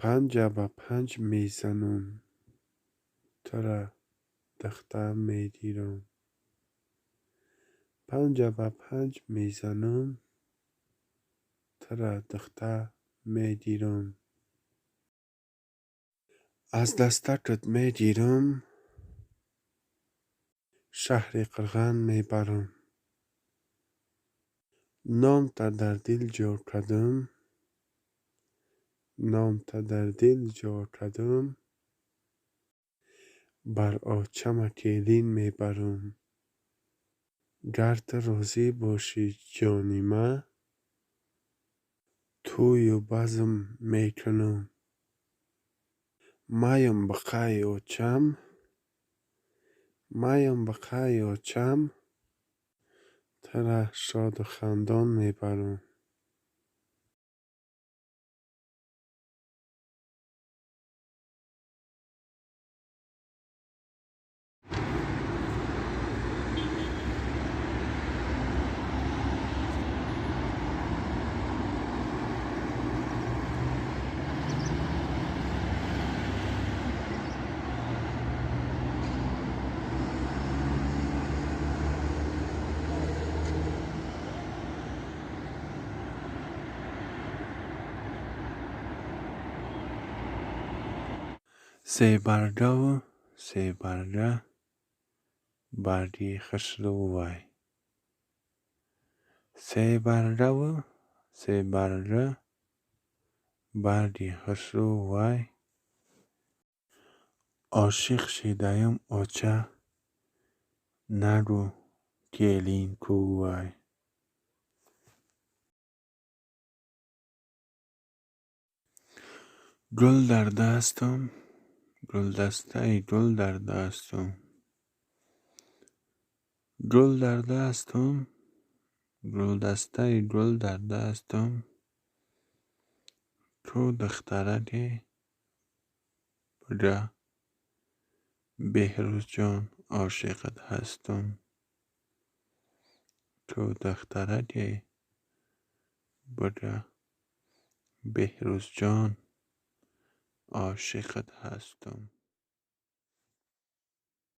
پنجه به پنج میزنم ترا دختر میگیرم. پنجه به پنج میزنم ترا دختر میگیرم. از دستکت میگیرم شهر قرغن میبرم. نام تا در دل جور کردم نام تا در دل جور کردم. بر آچم کلین میبرم. گر تو راضی باشی جانی من توی و بزم میکنم. مایم بقای آچم مایم بقای آچم ترا شاد و خندان میبرم. سه برگه بردی خسرو وای. سه برگه بردی خسرو وای. عاشق شده‌ام آچه نگو کلین کو وای. گل در دستم گلدسته گل در دستم. گل در دستم گلدسته گل در دستم. تو دخترک بده بهروز جان عاشقت هستم. تو دخترک بده بهروز جان عاشقت هستم.